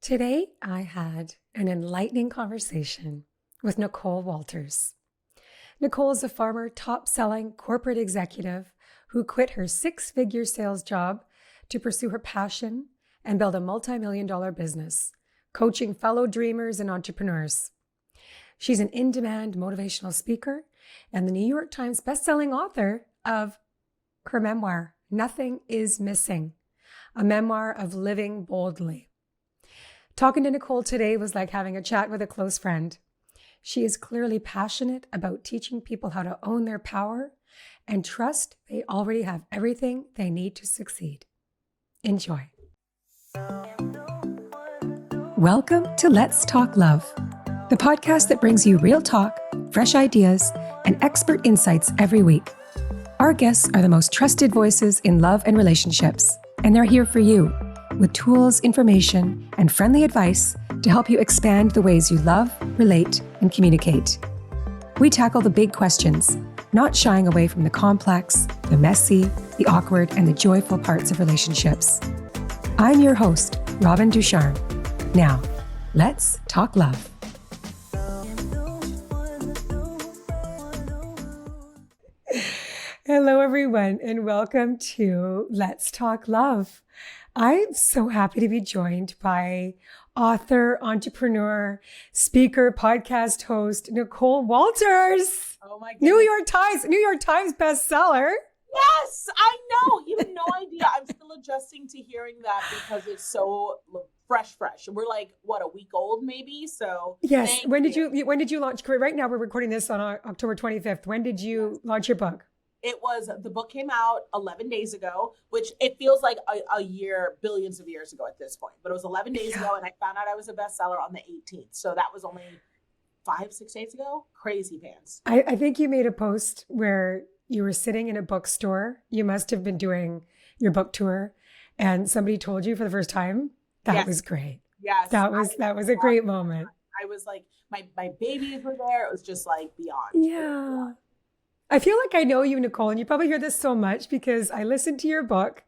Today, I had an enlightening conversation with Nicole Walters. Nicole is a former top-selling corporate executive who quit her six-figure sales job to pursue her passion and build a multi-million-dollar business, coaching fellow dreamers and entrepreneurs. She's an in-demand motivational speaker and the New York Times bestselling author of her memoir, Nothing is Missing, a memoir of living boldly. Talking to Nicole today was like having a chat with a close friend. She is clearly passionate about teaching people how to own their power and trust they already have everything they need to succeed. Enjoy. Welcome to Let's Talk Love, the podcast that brings you real talk, fresh ideas, and expert insights every week. Our guests are the most trusted voices in love and relationships, and they're here for you with tools, information, and friendly advice to help you expand the ways you love, relate, and communicate. We tackle the big questions, not shying away from the complex, the messy, the awkward, and the joyful parts of relationships. I'm your host, Robin Ducharme. Now, let's talk love. Hello, everyone, and welcome to Let's Talk Love. I'm so happy to be joined by author, entrepreneur, speaker, podcast host, Nicole Walters. Oh my goodness. New York Times bestseller. Yes, I know. You have no idea. I'm still adjusting to hearing that because it's so fresh. We're like, what, a week old maybe? So yes. When did you launch? Right now we're recording this on October 25th. When did you launch your book? The book came out 11 days ago, which it feels like a year, billions of years ago at this point. But it was 11 days ago, and I found out I was a bestseller on the 18th. So that was only 5-6 days ago. Crazy pants. I think you made a post where you were sitting in a bookstore. You must have been doing your book tour, and somebody told you for the first time. That was great. Yes. That was a great moment. I was like, my babies were there. It was just like beyond. Yeah. I feel like I know you, Nicole, and you probably hear this so much because I listened to your book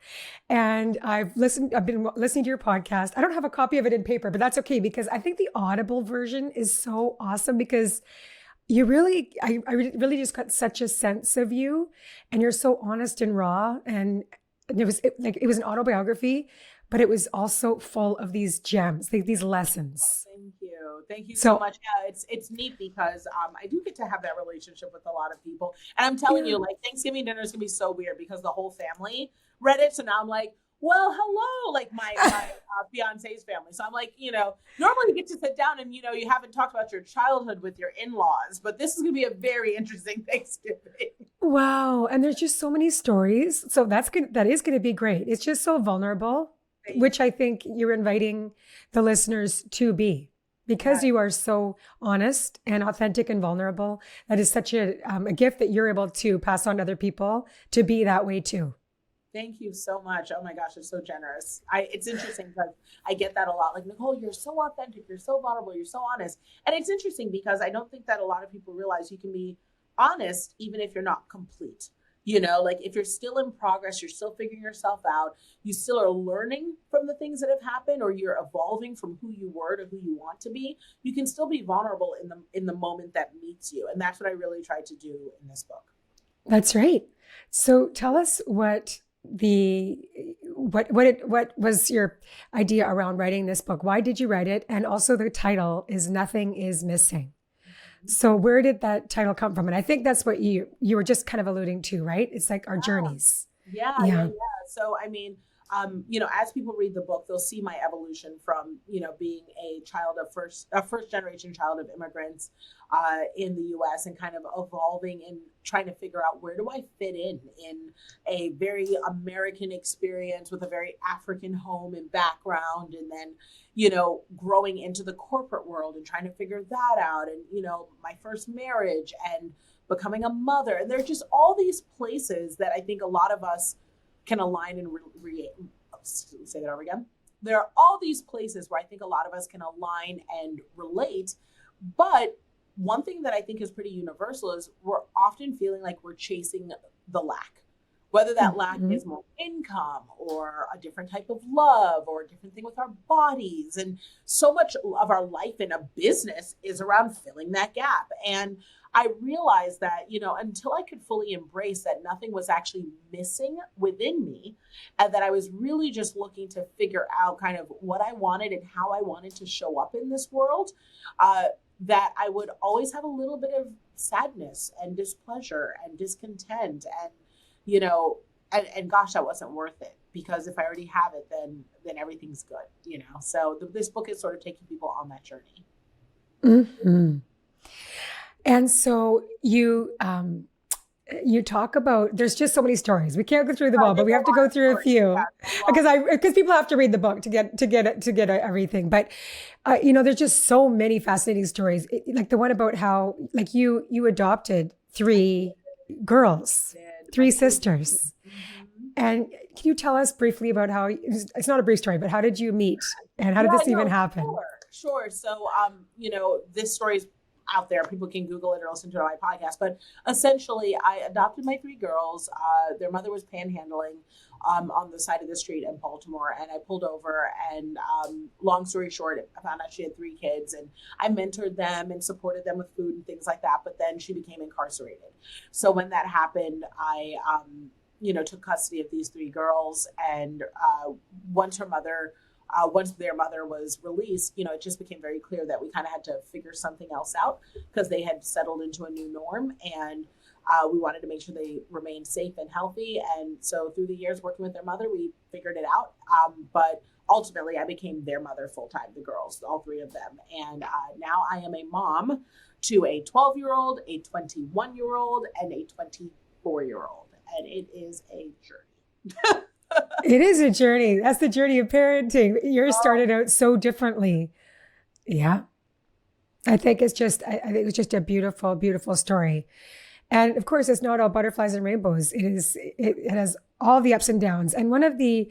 and I've been listening to your podcast. I don't have a copy of it in paper, but that's okay because I think the Audible version is so awesome because I really just got such a sense of you and you're so honest and raw. And it was an autobiography, but it was also full of these gems, these lessons. Thank you so much. Yeah, it's neat because I do get to have that relationship with a lot of people. And I'm telling you, like Thanksgiving dinner is going to be so weird because the whole family read it. So now I'm like, well, hello, like my fiance's family. So I'm like, normally you get to sit down and, you haven't talked about your childhood with your in-laws, but this is going to be a very interesting Thanksgiving. Wow. And there's just so many stories. So that's good. That is going to be great. It's just so vulnerable, which I think you're inviting the listeners to be. Because you are so honest and authentic and vulnerable, that is such a gift that you're able to pass on to other people to be that way too. Thank you so much. Oh my gosh, you're so generous. It's interesting because I get that a lot. Like, Nicole, you're so authentic, you're so vulnerable, you're so honest. And it's interesting because I don't think that a lot of people realize you can be honest even if you're not complete. Like if you're still in progress, you're still figuring yourself out, you still are learning from the things that have happened, or you're evolving from who you were to who you want to be, you can still be vulnerable in the moment that meets you. And that's what I really tried to do in this book. That's right. So tell us what was your idea around writing this book? Why did you write it? And also the title is Nothing is Missing. So where did that title come from? And I think that's what you were just kind of alluding to, right? It's like our journeys. Yeah. So, I mean, as people read the book, they'll see my evolution from, being a first generation child of immigrants in the U.S. and kind of evolving and trying to figure out where do I fit in a very American experience with a very African home and background. And then, growing into the corporate world and trying to figure that out. And, my first marriage and becoming a mother. And there's just all these places that I think a lot of us can align and say that over again. There are all these places where I think a lot of us can align and relate. But one thing that I think is pretty universal is we're often feeling like we're chasing the lack. whether that lack Mhm. is more income or a different type of love or a different thing with our bodies. And so much of our life in a business is around filling that gap. And I realized that, until I could fully embrace that nothing was actually missing within me, and that I was really just looking to figure out kind of what I wanted and how I wanted to show up in this world, that I would always have a little bit of sadness and displeasure and discontent, and and gosh, that wasn't worth it, because if I already have it, then everything's good. So this book is sort of taking people on that journey. Mhm. And so you talk about, there's just so many stories. We can't go through them all, but we have to go through a few because people have to read the book to get everything. But there's just so many fascinating stories. Like the one about how like you adopted three girls, three sisters. Mhm. And can you tell us briefly about how it's not a brief story, but how did you meet and how did Yeah, this even no, happen? sure. So, this story's out there. People can Google it or listen to it on my podcast. But essentially, I adopted my three girls. Their mother was panhandling on the side of the street in Baltimore, and I pulled over. And long story short, I found out she had three kids, and I mentored them and supported them with food and things like that. But then she became incarcerated. So when that happened, I took custody of these three girls. And once their mother was released, it just became very clear that we kind of had to figure something else out, because they had settled into a new norm, and we wanted to make sure they remained safe and healthy. And so through the years working with their mother, we figured it out. But ultimately, I became their mother full time, the girls, all three of them. And now I am a mom to a 12-year-old, a 21-year-old, and a 24-year-old. And it is a journey. It is a journey. That's the journey of parenting. Yours started out so differently. Yeah. I think it's just, I think it's just a beautiful, beautiful story. And of course, it's not all butterflies and rainbows. It has all the ups and downs. And one of the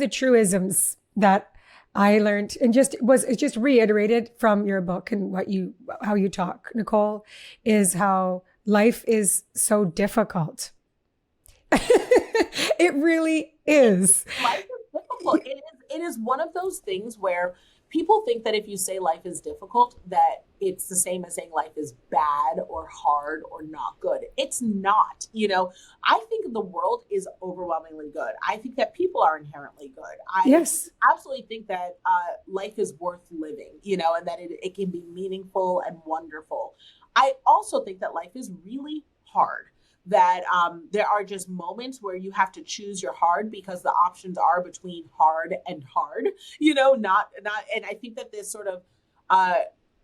truisms that I learned and it's just reiterated from your book and how you talk, Nicole, is how life is so difficult. It really is. Life is difficult. It is one of those things where people think that if you say life is difficult, that it's the same as saying life is bad or hard or not good. It's not. I think the world is overwhelmingly good. I think that people are inherently good. Yes. Absolutely think that life is worth living, and that it can be meaningful and wonderful. I also think that life is really hard, that there are just moments where you have to choose your hard, because the options are between hard and hard, not, and I think that this sort of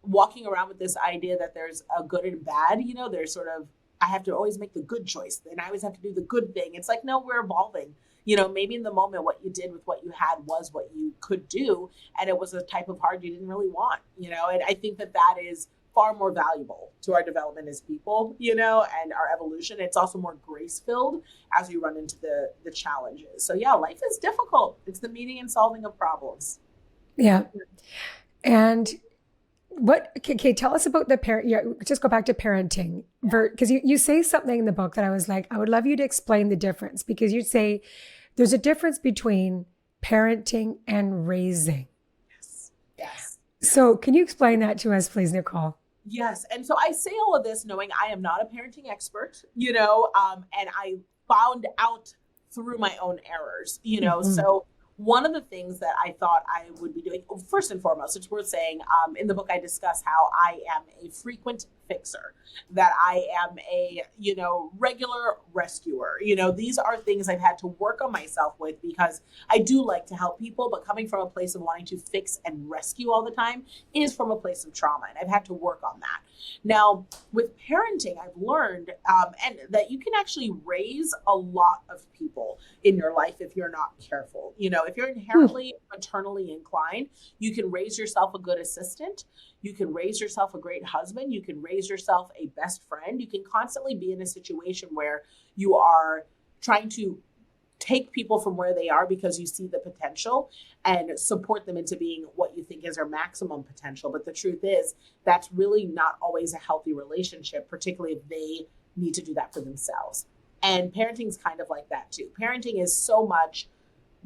walking around with this idea that there's a good and bad, there's sort of, I have to always make the good choice, and I always have to do the good thing. It's like, no, we're evolving. Maybe in the moment what you did with what you had was what you could do, and it was a type of hard you didn't really want, and I think that is far more valuable to our development as people, and our evolution. It's also more grace-filled as we run into the challenges. So yeah, life is difficult. It's the meeting and solving of problems. Yeah. And tell us about the parent. Yeah, just go back to parenting, because you say something in the book that I was like, I would love you to explain the difference, because you say there's a difference between parenting and raising. Yes. So can you explain that to us, please, Nicole? Yes. And so I say all of this knowing I am not a parenting expert, and I found out through my own errors, Mm-hmm. So one of the things that I thought I would be doing, first and foremost, it's worth saying, in the book, I discuss how I am a frequent fixer, that I am a, regular rescuer. These are things I've had to work on myself with, because I do like to help people, but coming from a place of wanting to fix and rescue all the time is from a place of trauma. And I've had to work on that. Now, with parenting, I've learned and that you can actually raise a lot of people in your life if you're not careful. If you're inherently maternally inclined, you can raise yourself a good assistant. You can raise yourself a great husband. You can raise yourself a best friend. You can constantly be in a situation where you are trying to take people from where they are because you see the potential and support them into being what you think is their maximum potential. But the truth is, that's really not always a healthy relationship, particularly if they need to do that for themselves. And parenting's kind of like that too. Parenting is so much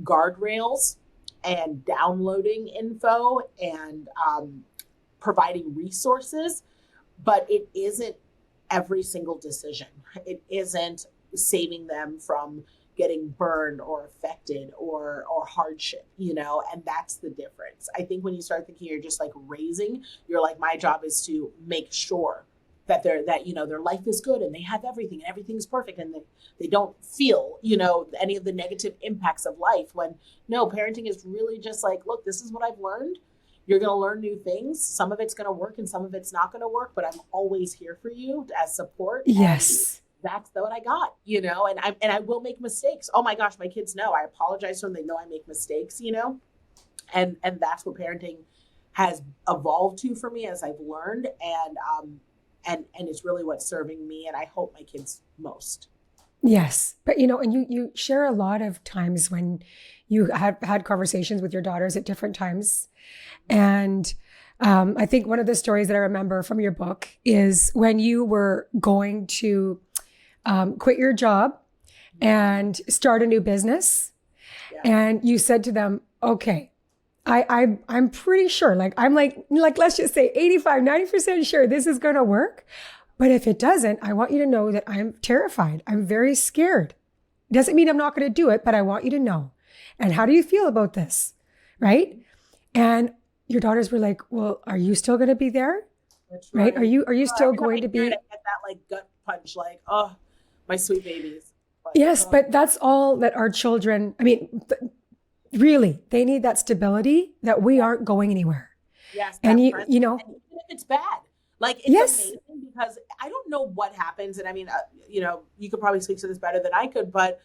guardrails and downloading info and providing resources, but it isn't every single decision. It isn't saving them from getting burned or affected or hardship, and that's the difference. I think when you start thinking you're just like raising, you're like, my job is to make sure that their life is good and they have everything and everything's perfect and they don't feel, any of the negative impacts of life. When no, parenting is really just like, look, this is what I've learned. You're going to learn new things. Some of it's going to work and some of it's not going to work, but I'm always here for you as support. Yes. And that's what I got, and I will make mistakes. Oh my gosh, my kids know. I apologize to them. They know I make mistakes, and that's what parenting has evolved to for me as I've learned. And it's really what's serving me and I hope my kids most. Yes. But, and you share a lot of times when you have had conversations with your daughters at different times. And I think one of the stories that I remember from your book is when you were going to quit your job and start a new business. Yeah. And you said to them, okay, I'm pretty sure, I'm like, let's just say 85-90% sure this is going to work. But if it doesn't, I want you to know that I'm terrified. I'm very scared. Doesn't mean I'm not going to do it, but I want you to know. And how do you feel about this? Right? And your daughters were like, well, are you still going to be there? That's right. Are you still going to be? I get that gut punch, oh, my sweet babies. Yes, but that's all that our children, really, they need that stability that we aren't going anywhere. Yes. And and even if it's bad, it's amazing because I don't know what happens. And you could probably speak to this better than I could, but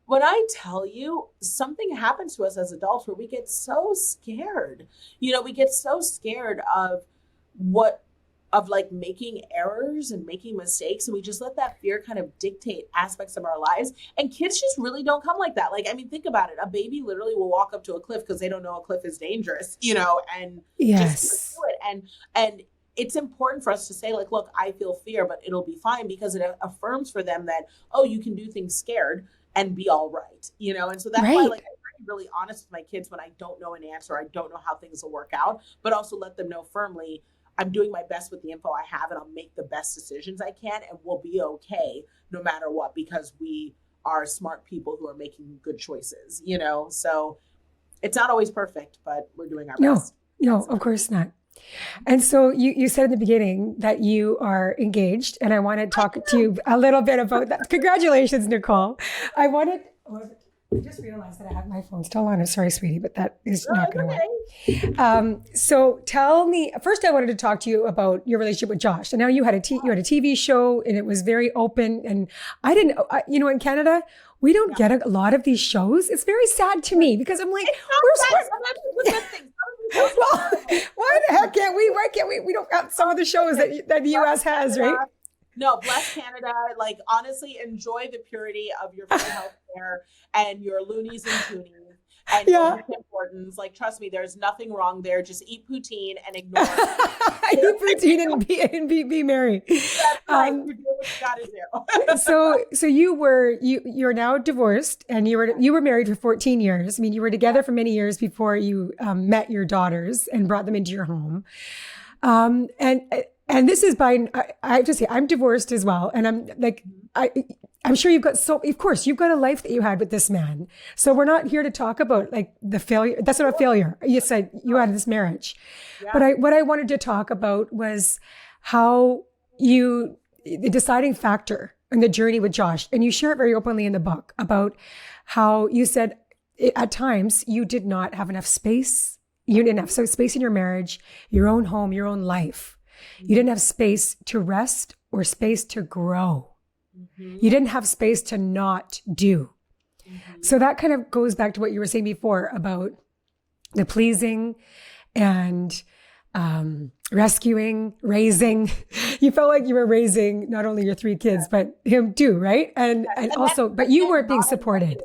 when I tell you something happens to us as adults where we get so scared, we get so scared of making errors and making mistakes. And we just let that fear kind of dictate aspects of our lives. And kids just really don't come like that. Think about it. A baby literally will walk up to a cliff because they don't know a cliff is dangerous, and just do it. And it's important for us to say, look, I feel fear, but it'll be fine, because it affirms for them that, oh, you can do things scared and be all right, And so that's why I'm really honest with my kids when I don't know an answer, I don't know how things will work out, but also let them know firmly, I'm doing my best with the info I have and I'll make the best decisions I can and we'll be okay no matter what, because we are smart people who are making good choices, So it's not always perfect, but we're doing our best. No, of course not. And so you said in the beginning that you are engaged, and I want to talk to you a little bit about that. Congratulations, Nicole. I just realized that I have my phone still on. I'm sorry, sweetie, but that is not going to work. So tell me, first I wanted to talk to you about your relationship with Josh. And now you had a TV show and it was very open. And I didn't, in Canada, we don't get a lot of these shows. It's very sad to me because I'm like, well, why the heck can't we? Why can't we? We don't got some of the shows that the U.S. has, right? No, bless Canada. Honestly, enjoy the purity of your free healthcare and your loonies and toonies and your importance. Trust me, there's nothing wrong there. Just eat poutine and ignore it. Eat poutine and be merry. That's right. You do what you gotta do. So you're now divorced, and you were married for 14 years. You were together for many years before you met your daughters and brought them into your home. And this is I have to say, I'm divorced as well. And I'm sure you've got a life that you had with this man. So we're not here to talk about the failure. That's not a failure. You said you had this marriage. Yeah. But what I wanted to talk about was how the deciding factor in the journey with Josh. And you share it very openly in the book about how you said at times you did not have enough space. You didn't have space in your marriage, your own home, your own life. You didn't have space to rest or space to grow. Mm-hmm. You didn't have space to not do. Mm-hmm. So that kind of goes back to what you were saying before about the pleasing and rescuing, raising. You felt like you were raising not only your 3 kids, but him too, right? And also, but you weren't being supported.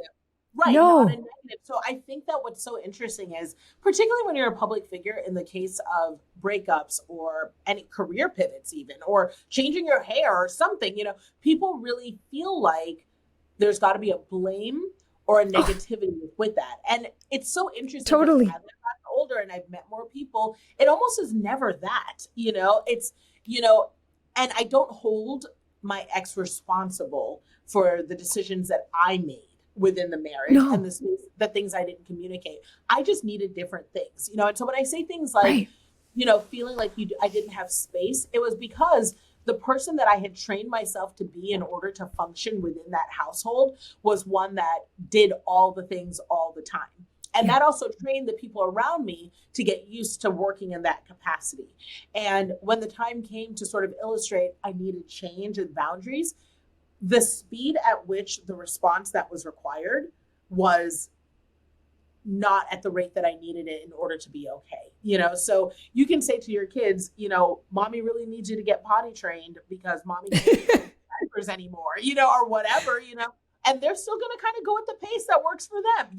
Right. No. Not a negative. So I think that what's so interesting is, particularly when you're a public figure, in the case of breakups or any career pivots even, or changing your hair or something, people really feel like there's got to be a blame or a negativity with that. And it's so interesting because Totally. as I've gotten older and I've met more people, it almost is never that, it's, and I don't hold my ex responsible for the decisions that I made within the marriage and No. the things I didn't communicate. I just needed different things, and so when I say things like, Right. feeling like I didn't have space, it was because the person that I had trained myself to be in order to function within that household was one that did all the things all the time. And Yeah. that also trained the people around me to get used to working in that capacity. And when the time came to sort of illustrate I needed change and boundaries, the speed at which the response that was required was not at the rate that I needed it in order to be okay. So you can say to your kids, mommy really needs you to get potty trained because mommy can't use diapers anymore, or whatever, and they're still going to kind of go at the pace that works for them.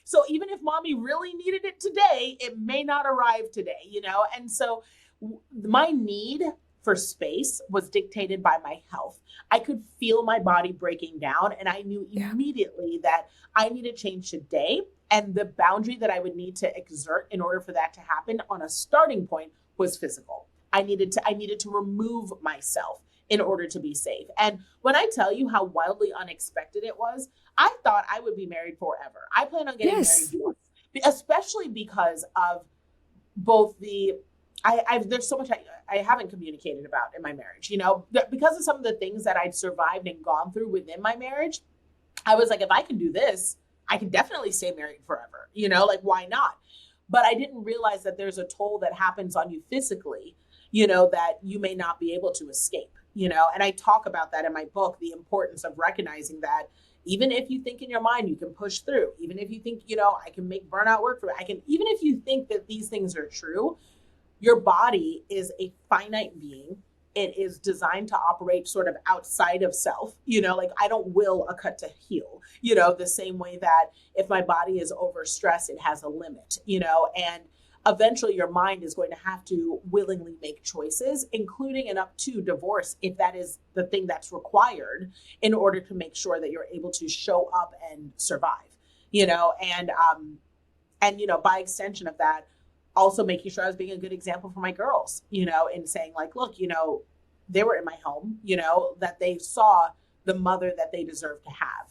So even if mommy really needed it today, it may not arrive today, and so my need for space was dictated by my health. I could feel my body breaking down, and I knew immediately that I needed change today. And the boundary that I would need to exert in order for that to happen on a starting point was physical. I needed to remove myself in order to be safe. And when I tell you how wildly unexpected it was, I thought I would be married forever. I plan on getting married once, especially because of both there's so much I haven't communicated about in my marriage, because of some of the things that I'd survived and gone through within my marriage. I was like, if I can do this, I can definitely stay married forever, why not? But I didn't realize that there's a toll that happens on you physically, that you may not be able to escape, and I talk about that in my book, the importance of recognizing that even if you think in your mind you can push through, even if you think, I can make burnout work for me, even if you think that these things are true, your body is a finite being. It is designed to operate sort of outside of self, I don't will a cut to heal, the same way that if my body is overstressed, it has a limit, and eventually your mind is going to have to willingly make choices, including and up to divorce, if that is the thing that's required in order to make sure that you're able to show up and survive, and by extension of that, also making sure I was being a good example for my girls, and saying like, look, they were in my home, that they saw the mother that they deserve to have,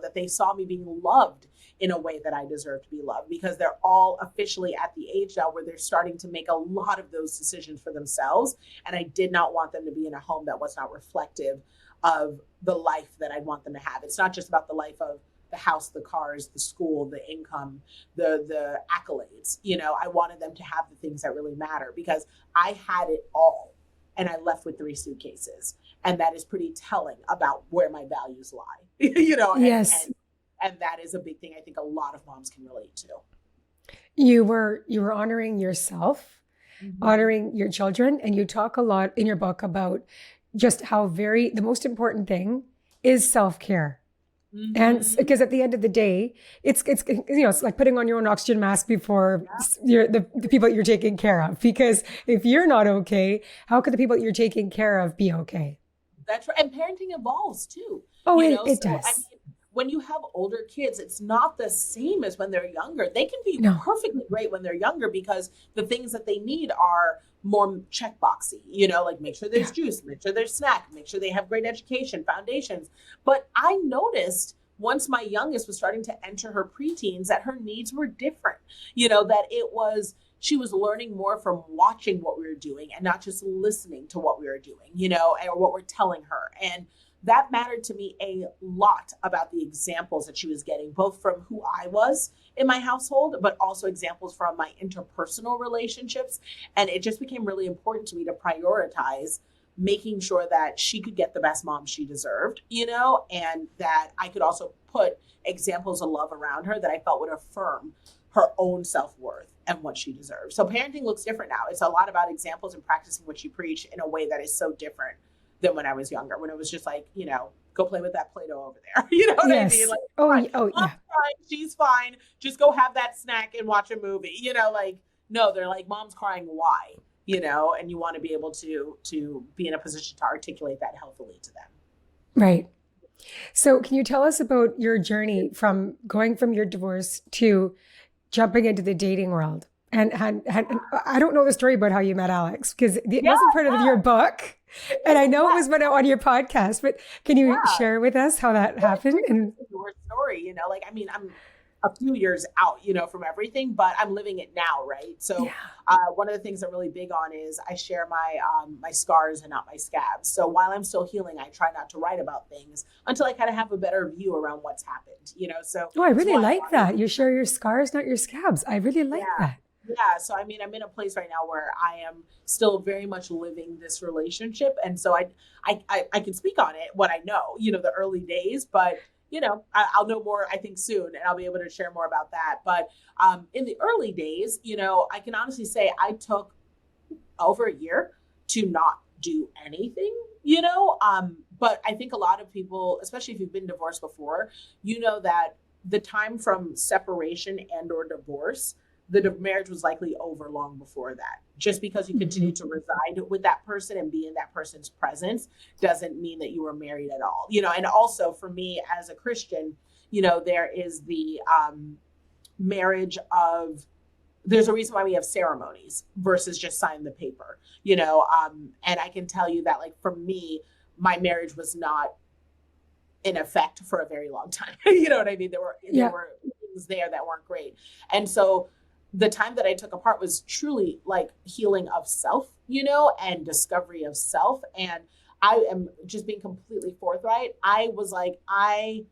that they saw me being loved in a way that I deserve to be loved, because they're all officially at the age now where they're starting to make a lot of those decisions for themselves. And I did not want them to be in a home that was not reflective of the life that I want them to have. It's not just about the life of the house, the cars, the school, the income, the accolades. I wanted them to have the things that really matter, because I had it all and I left with 3 suitcases. And that is pretty telling about where my values lie, Yes. and that is a big thing I think a lot of moms can relate to. You were honoring yourself, honoring your children, and you talk a lot in your book about just how the most important thing is self-care. And because at the end of the day, it's like putting on your own oxygen mask before the people you're taking care of. Because if you're not okay, how could the people you're taking care of be okay? That's right. And parenting evolves too. Oh, it does. I mean, when you have older kids, it's not the same as when they're younger. They can be perfectly great when they're younger, because the things that they need are more checkboxy, like make sure there's juice, make sure there's snack, make sure they have great education, foundations. But I noticed once my youngest was starting to enter her preteens that her needs were different, that she was learning more from watching what we were doing and not just listening to what we were doing, or what we're telling her. And that mattered to me a lot about the examples that she was getting, both from who I was in my household, but also examples from my interpersonal relationships. And it just became really important to me to prioritize making sure that she could get the best mom she deserved, and that I could also put examples of love around her that I felt would affirm her own self-worth and what she deserves. So parenting looks different now. It's a lot about examples and practicing what you preach in a way that is so different than when I was younger, when it was just like, go play with that Play-Doh over there. You know what I mean? Like, Mom's fine, she's fine. Just go have that snack and watch a movie. No, they're like, mom's crying. Why? And you want to be able to be in a position to articulate that healthily to them. Right. So can you tell us about your journey from going from your divorce to jumping into the dating world? And I don't know the story about how you met Alex because it Yeah, wasn't part of your book. And I know it yeah, was on your podcast, but can you yeah. share with us how that Well, it's happened? great And to hear your story, like, I mean, I'm a few years out, from everything, but I'm living it now, right? yeah, So, one of the things I'm really big on is I share my scars and not my scabs. So while I'm still healing, I try not to write about things until I kind of have a better view around what's happened. So oh, I it's really why I like wanted that. You share your scars, not your scabs. I really like yeah. that. Yeah. So, I mean, I'm in a place right now where I am still very much living this relationship. And so I can speak on it, what I know, the early days, but, I'll know more, I think, soon, and I'll be able to share more about that. But in the early days, I can honestly say I took over a year to not do anything, but I think a lot of people, especially if you've been divorced before, that the time from separation and or divorce, the marriage was likely over long before that. Just because you continue to reside with that person and be in that person's presence doesn't mean that you were married at all. And also for me as a Christian, there is the marriage of there's a reason why we have ceremonies versus just sign the paper, and I can tell you that, like, for me, my marriage was not in effect for a very long time. You know what I mean? There Yeah. were things there that weren't great. And so the time that I took apart was truly like healing of self, and discovery of self. And I am just being completely forthright. I was like, I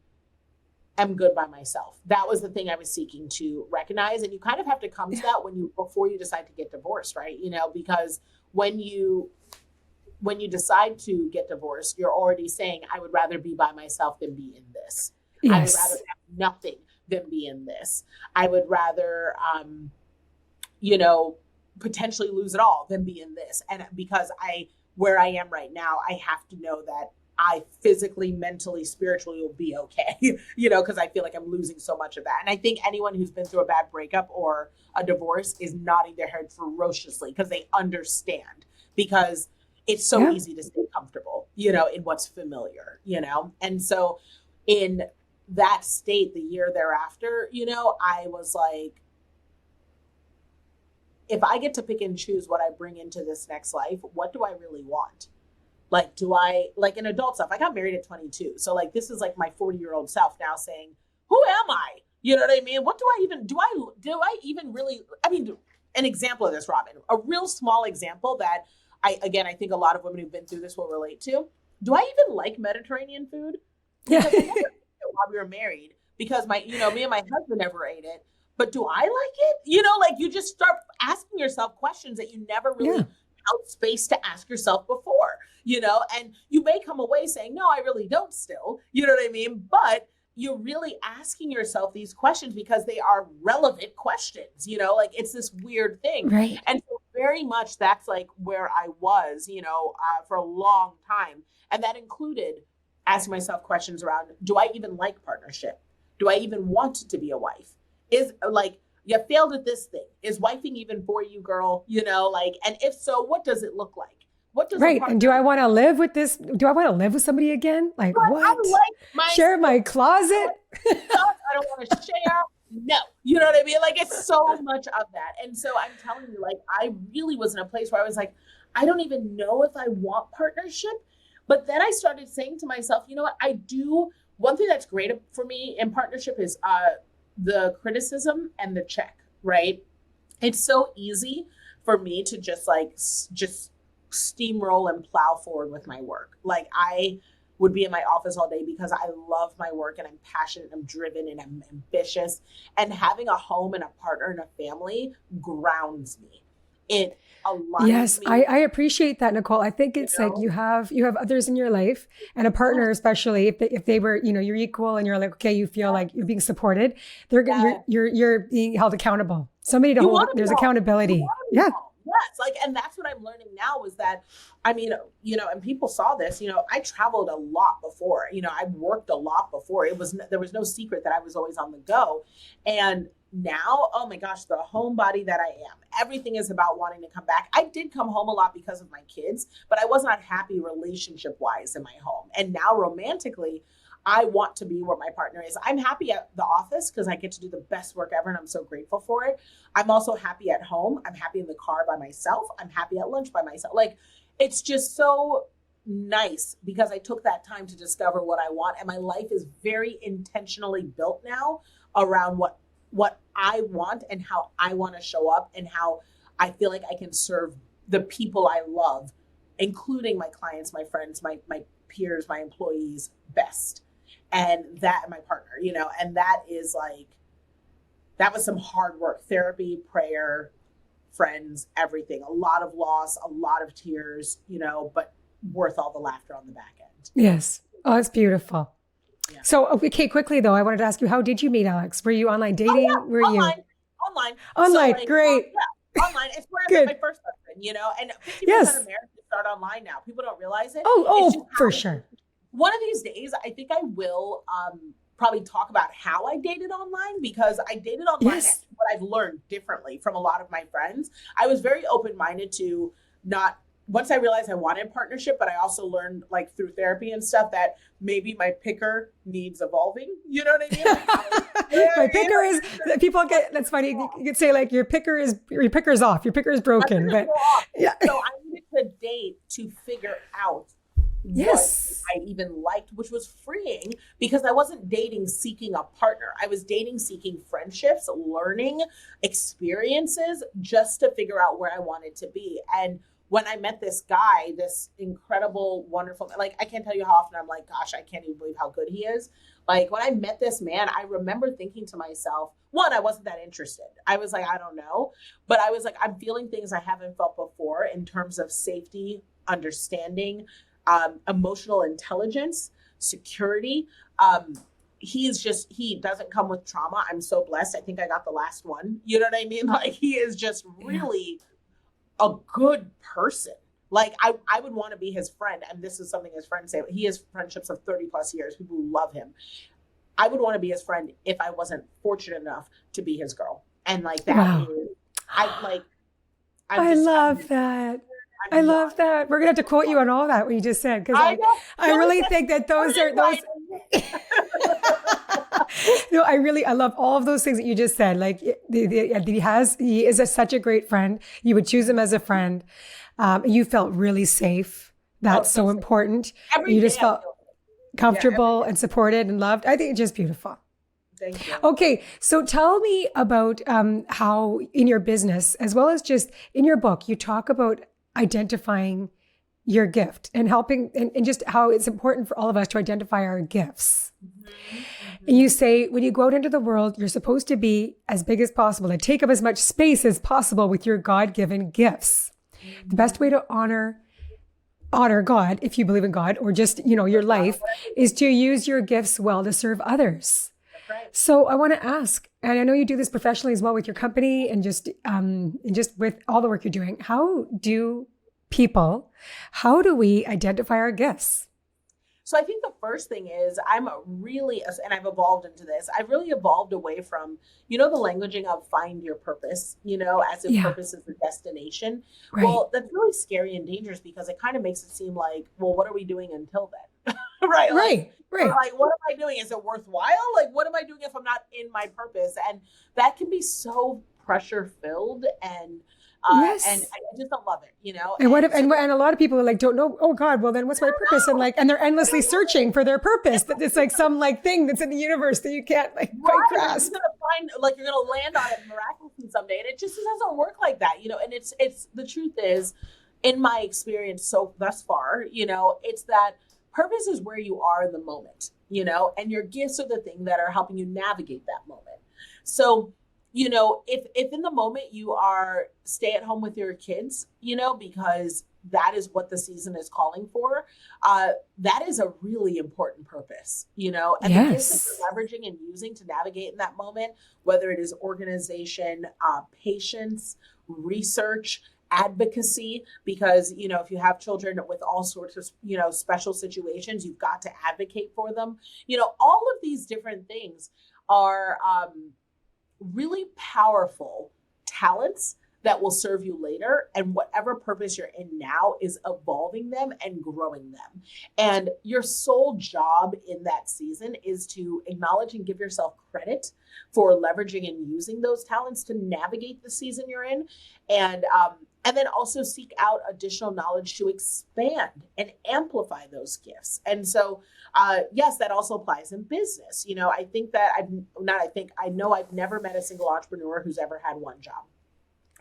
am good by myself. That was the thing I was seeking to recognize. And you kind of have to come to that before you decide to get divorced, right? Because when you decide to get divorced, you're already saying, I would rather be by myself than be in this. I would rather Yes. have nothing than be in this. I would rather, potentially lose it all than be in this. And because where I am right now, I have to know that I physically, mentally, spiritually will be okay, because I feel like I'm losing so much of that. And I think anyone who's been through a bad breakup or a divorce is nodding their head ferociously because they understand, because it's so Yeah. easy to stay comfortable, in what's familiar, And so in that state, the year thereafter, I was like, if I get to pick and choose what I bring into this next life, what do I really want? Like, do I, like, in adult stuff, I got married at 22. So like, this is like my 40-year-old self now saying, who am I? You know what I mean? What do I even, do I even really, I mean, an example of this, Robin, a real small example that I think a lot of women who've been through this will relate to. Do I even like Mediterranean food? Yeah. Because I never ate it while we were married, because me and my husband never ate it. But do I like it? Like, you just start asking yourself questions that you never really Yeah. held space to ask yourself before, and you may come away saying, no, I really don't still, you know what I mean? But you're really asking yourself these questions because they are relevant questions, like, it's this weird thing. Right. And so very much that's like where I was, for a long time. And that included asking myself questions around, do I even like partnership? Do I even want to be a wife? Is, like, you failed at this thing. Is wifing even for you, girl? And if so, what does it look like? What does a Right. partner And do I want to live with this? Do I want to live with somebody again? Like, I what? like my Share my closet? stuff. I don't want to share. No, you know what I mean? Like, it's so much of that. And so I'm telling you, like, I really was in a place where I was like, I don't even know if I want partnership. But then I started saying to myself, you know what? I do. One thing that's great for me in partnership is the criticism and the check, right? It's so easy for me to just steamroll and plow forward with my work. Like, I would be in my office all day because I love my work and I'm passionate, I'm driven, and I'm ambitious. And having a home and a partner and a family grounds me. It aligns Yes, me. I appreciate that, Nicole. I think it's like you have others in your life and a partner, especially if they were, you're equal and you're like, okay, you feel like you're being supported. You're being held accountable. Somebody to hold. There's accountability. Yeah. Yes. Like, and that's what I'm learning now is that, I mean, and people saw this, I traveled a lot before, I worked a lot before. There was no secret that I was always on the go. And now, oh my gosh, the homebody that I am, everything is about wanting to come back. I did come home a lot because of my kids, but I was not happy relationship wise in my home. And now romantically, I want to be where my partner is. I'm happy at the office because I get to do the best work ever and I'm so grateful for it. I'm also happy at home. I'm happy in the car by myself. I'm happy at lunch by myself. Like, it's just so nice because I took that time to discover what I want, and my life is very intentionally built now around what I want and how I want to show up and how I feel like I can serve the people I love, including my clients, my friends, my peers, my employees best. And that, and my partner, you know, and that is like, that was some hard work, therapy, prayer, friends, everything, a lot of loss, a lot of tears, you know, but worth all the laughter on the back end. Yes. Oh, it's beautiful. Yeah. So, okay, quickly though, I wanted to ask you, how did you meet Alex? Were you online dating? Yeah. Were Online. Online, So, like, great. Yeah, online. It's where I Good. met my first husband, you know, and 50% Yes. of marriages start online now. People don't realize it. Oh, for sure. One of these days, I think I will probably talk about how I dated online, because I dated online. Yes. And what I've learned differently from a lot of my friends. I was very open-minded to not, once I realized I wanted partnership, but I also learned, like, through therapy and stuff, that maybe my picker needs evolving. You know what I mean? Like, my picker is, people get, that's funny. You could say like your picker's off, your picker is broken, but yeah. So I needed to date to figure out Yes. what I even liked, which was freeing, because I wasn't dating seeking a partner. I was dating seeking friendships, learning experiences, just to figure out where I wanted to be. And when I met this guy, this incredible, wonderful, like, I can't tell you how often I'm like, gosh, I can't even believe how good he is. Like, when I met this man, I remember thinking to myself, one, I wasn't that interested. I was like, I don't know. But I was like, I'm feeling things I haven't felt before in terms of safety, understanding, emotional intelligence, security. He doesn't come with trauma. I'm so blessed. I think I got the last one. You know what I mean? Like, he is just really a good person. Like, I would want to be his friend. And this is something his friends say. He has friendships of 30 plus years, people who love him. I would want to be his friend if I wasn't fortunate enough to be his girl. And like that, wow. I love that. I love that. We're going to have to quote you on all that, what you just said, because I really think that those are those. No, I love all of those things that you just said. Like, he is such a great friend. You would choose him as a friend. You felt really safe. That's so important. You just felt comfortable and supported and loved. I think it's just beautiful. Thank you. Okay. So tell me about how in your business, as well as just in your book, you talk about identifying your gift and helping, and just how it's important for all of us to identify our gifts. Mm-hmm. And you say, when you go out into the world, you're supposed to be as big as possible and take up as much space as possible with your God-given gifts. Mm-hmm. The best way to honor God, if you believe in God, or just, your life, is to use your gifts well to serve others. Right. So I want to ask, and I know you do this professionally as well with your company and just with all the work you're doing, how do we identify our gifts? So I think the first thing is and I've evolved into this, I've really evolved away from, the languaging of find your purpose, as if purpose is the destination. Right. Well, that's really scary and dangerous because it kind of makes it seem like, well, what are we doing until then? Right. Right. Like, what am I doing? Is it worthwhile? Like, what am I doing if I'm not in my purpose? And that can be so pressure filled and yes. And I just don't love it, And and a lot of people don't know, oh God, well then what's my purpose? And and they're endlessly searching for their purpose. That it's like some thing that's in the universe that you can't quite grasp. You're gonna land on it miraculously someday. And it just doesn't work like that, and it's the truth is, in my experience so thus far, it's that purpose is where you are in the moment, and your gifts are the thing that are helping you navigate that moment. So if in the moment you are stay at home with your kids, because that is what the season is calling for, that is a really important purpose, and the gifts that you're leveraging and using to navigate in that moment, whether it is organization, patience, research, advocacy, because, if you have children with all sorts of, special situations, you've got to advocate for them. All of these different things are, really powerful talents that will serve you later. And whatever purpose you're in now is evolving them and growing them. And your sole job in that season is to acknowledge and give yourself credit for leveraging and using those talents to navigate the season you're in. And then also seek out additional knowledge to expand and amplify those gifts. And so, yes, that also applies in business. I think that I know I've never met a single entrepreneur who's ever had one job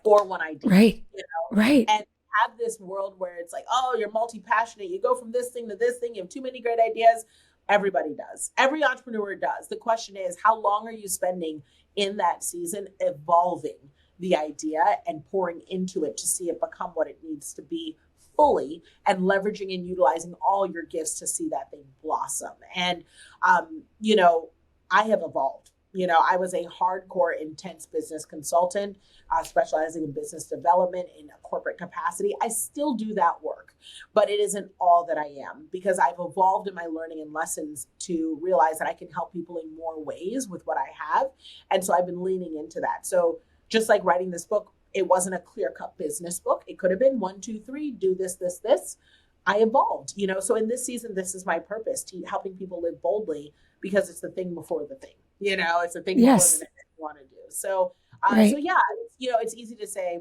or one idea. Right. Right. And have this world where it's like, oh, you're multi-passionate. You go from this thing to this thing. You have too many great ideas. Everybody does. Every entrepreneur does. The question is, how long are you spending in that season evolving the idea and pouring into it to see it become what it needs to be fully, and leveraging and utilizing all your gifts to see that thing blossom. And, I have evolved. I was a hardcore, intense business consultant, specializing in business development in a corporate capacity. I still do that work, but it isn't all that I am, because I've evolved in my learning and lessons to realize that I can help people in more ways with what I have. And so I've been leaning into that. So just like writing this book, it wasn't a clear-cut business book. It could have been 1, 2, 3, do this, this, this. I evolved, so in this season, this is my purpose, to helping people live boldly, because it's the thing before the thing, it's the thing before the next thing you want to do. So, Right. so yeah, it's easy to say,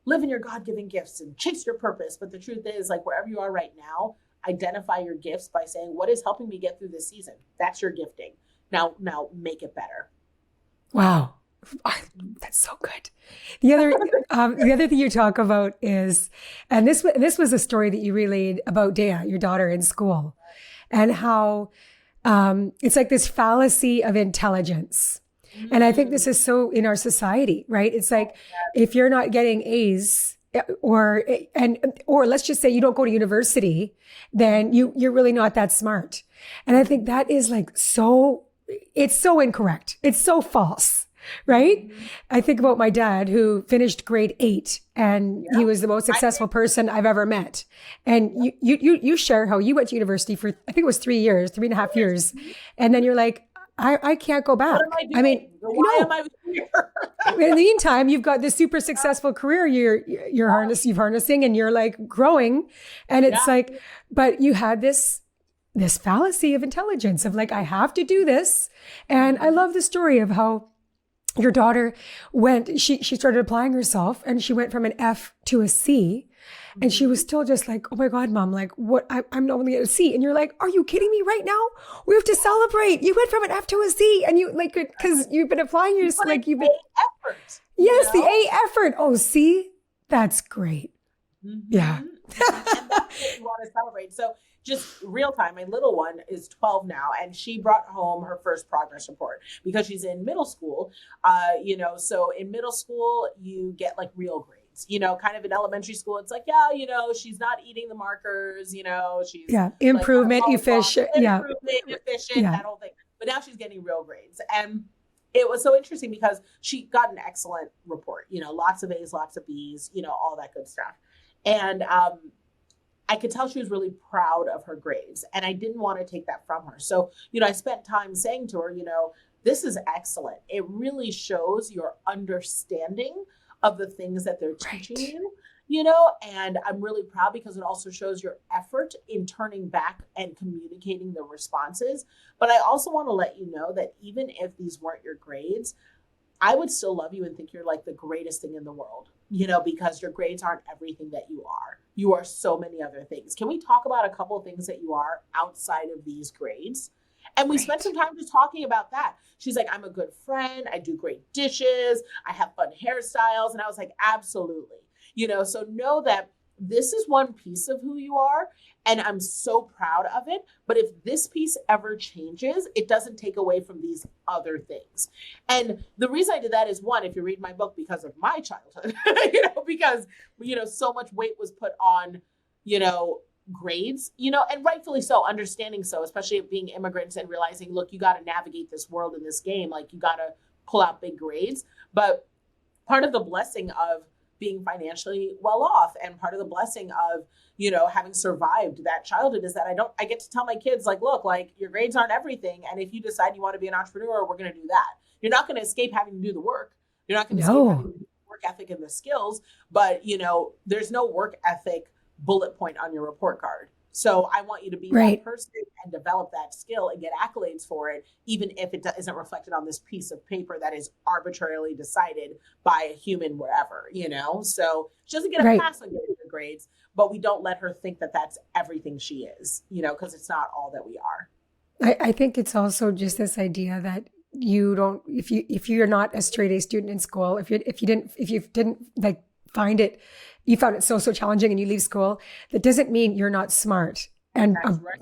live in your God-given gifts and chase your purpose. But the truth is, like, wherever you are right now, identify your gifts by saying, what is helping me get through this season? That's your gifting. Now make it better. Wow. That's so good. The other thing you talk about is, and this was a story that you relayed about Dea, your daughter in school, and how it's like this fallacy of intelligence. And I think this is so in our society, right? It's like, if you're not getting A's, or let's just say you don't go to university, then you're really not that smart. And I think that is like it's so incorrect. It's so false. Right? I think about my dad, who finished grade 8, and he was the most successful person I've ever met. And you share how you went to university for, I think it was 3.5 years. And then you're like, I can't go back. What am I doing? Why am I here? In the meantime, you've got this super successful career you're harnessing, and you're like growing. And it's like, but you had this fallacy of intelligence of like, I have to do this. And I love the story of how your daughter she started applying herself, and she went from an F to a C, and she was still just like, oh my God, Mom, like, what? I'm not only at a C. And you're like, are you kidding me right now? We have to celebrate. You went from an F to a C, and you like, because you've been applying you've been effort. Yes, the A effort. Oh, see, that's great. Yeah. And that's what you want to celebrate. So just real time, my little one is 12 now, and she brought home her first progress report because she's in middle school. So in middle school, you get like real grades, kind of in elementary school. It's like, she's not eating the markers, she's improvement, efficient. Efficient, that whole thing. But now she's getting real grades. And it was so interesting because she got an excellent report, lots of A's, lots of B's, all that good stuff. And, I could tell she was really proud of her grades, and I didn't want to take that from her. So, I spent time saying to her, this is excellent. It really shows your understanding of the things that they're teaching you, and I'm really proud because it also shows your effort in turning back and communicating the responses. But I also want to let you know that even if these weren't your grades, I would still love you and think you're like the greatest thing in the world, because your grades aren't everything that you are. You are so many other things. Can we talk about a couple of things that you are outside of these grades? And we spent some time just talking about that. She's like, I'm a good friend. I do great dishes. I have fun hairstyles. And I was like, absolutely. So know that this is one piece of who you are, and I'm so proud of it. But if this piece ever changes, it doesn't take away from these other things. And the reason I did that is, one, if you read my book, because of my childhood, because, so much weight was put on, grades, and rightfully so, understanding so, especially being immigrants and realizing, look, you got to navigate this world in this game. Like, you got to pull out big grades. But part of the blessing of being financially well off, and part of the blessing of, having survived that childhood, is that I get to tell my kids, like, look, like, your grades aren't everything. And if you decide you want to be an entrepreneur, we're going to do that. You're not going to escape having to do the work. You're not going to escape having to do the work ethic and the skills, but there's no work ethic bullet point on your report card. So I want you to be that person and develop that skill and get accolades for it, even if it isn't reflected on this piece of paper that is arbitrarily decided by a human wherever, So she doesn't get a pass on getting good grades, but we don't let her think that that's everything she is, because it's not all that we are. I think it's also just this idea that you don't, if you're not a straight A student in school, if you didn't like find it, you found it so challenging and you leave school, that doesn't mean you're not smart. And,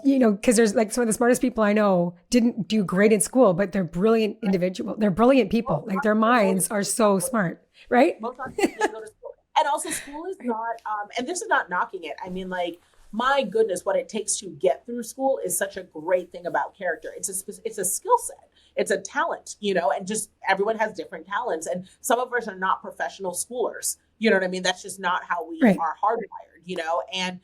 because there's like some of the smartest people I know didn't do great in school, but they're brilliant individuals. They're brilliant people. Like their minds are so smart, right? And also school is not, and this is not knocking it. I mean, like, my goodness, what it takes to get through school is such a great thing about character. It's a skill set. It's a talent, and just everyone has different talents. And some of us are not professional schoolers. You know what I mean? That's just not how we are hardwired, And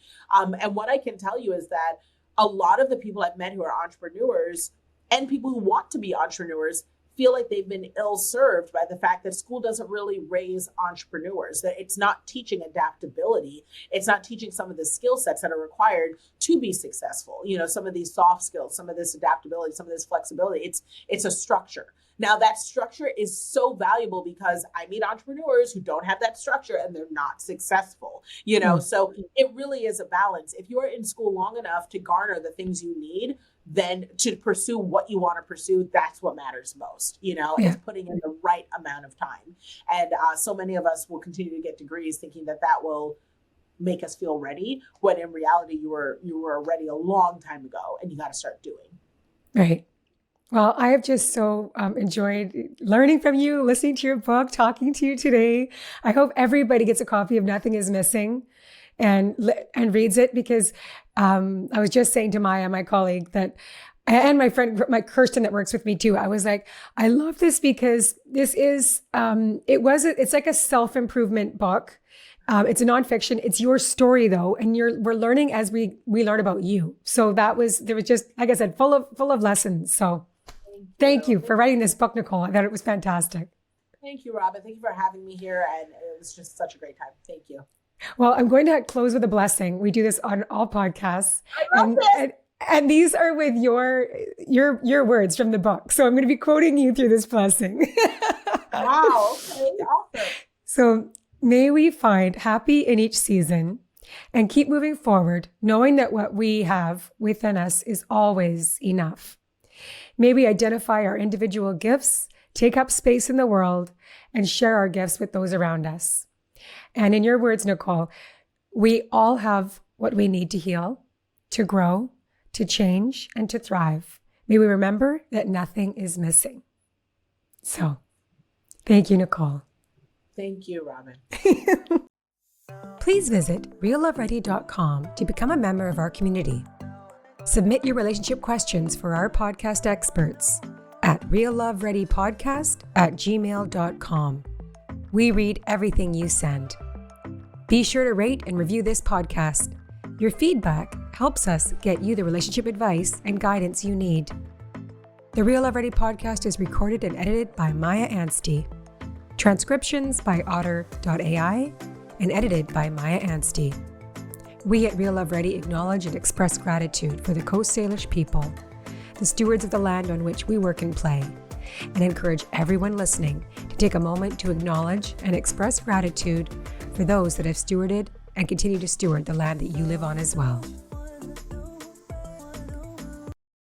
what I can tell you is that a lot of the people I've met who are entrepreneurs and people who want to be entrepreneurs feel like they've been ill-served by the fact that school doesn't really raise entrepreneurs, that it's not teaching adaptability. It's not teaching some of the skill sets that are required to be successful. Some of these soft skills, some of this adaptability, some of this flexibility, it's a structure. Now that structure is so valuable because I meet entrepreneurs who don't have that structure and they're not successful, So it really is a balance. If you're in school long enough to garner the things you need, then to pursue what you want to pursue, that's what matters most, is putting in the right amount of time. And so many of us will continue to get degrees thinking that will make us feel ready, when in reality you were ready a long time ago and you got to start doing. Right. Well, I have just so enjoyed learning from you, listening to your book, talking to you today. I hope everybody gets a copy of Nothing is Missing and reads it, because I was just saying to Maya, my colleague, that, and my friend, my Kirsten that works with me too, I was like, I love this because this is, it's like a self-improvement book. It's a nonfiction. It's your story though. And we're learning as we learn about you. So there was just, like I said, full of lessons. So thank you for writing this book, Nicole. I thought it was fantastic. Thank you, Robin. Thank you for having me here. And it was just such a great time. Thank you. Well, I'm going to close with a blessing. We do this on all podcasts. I love this. And these are with your words from the book. So I'm going to be quoting you through this blessing. Wow. Okay. Awesome. So may we find happy in each season and keep moving forward, knowing that what we have within us is always enough. May we identify our individual gifts, take up space in the world, and share our gifts with those around us. And in your words, Nicole, we all have what we need to heal, to grow, to change, and to thrive. May we remember that nothing is missing. So, thank you, Nicole. Thank you, Robin. Please visit realloveready.com to become a member of our community. Submit your relationship questions for our podcast experts at reallovereadypodcast@gmail.com. We read everything you send. Be sure to rate and review this podcast. Your feedback helps us get you the relationship advice and guidance you need. The Real Love Ready podcast is recorded and edited by Maya Anstey. Transcriptions by Otter.ai and edited by Maya Anstey. We at Real Love Ready acknowledge and express gratitude for the Coast Salish people, the stewards of the land on which we work and play, and encourage everyone listening to take a moment to acknowledge and express gratitude for those that have stewarded and continue to steward the land that you live on as well.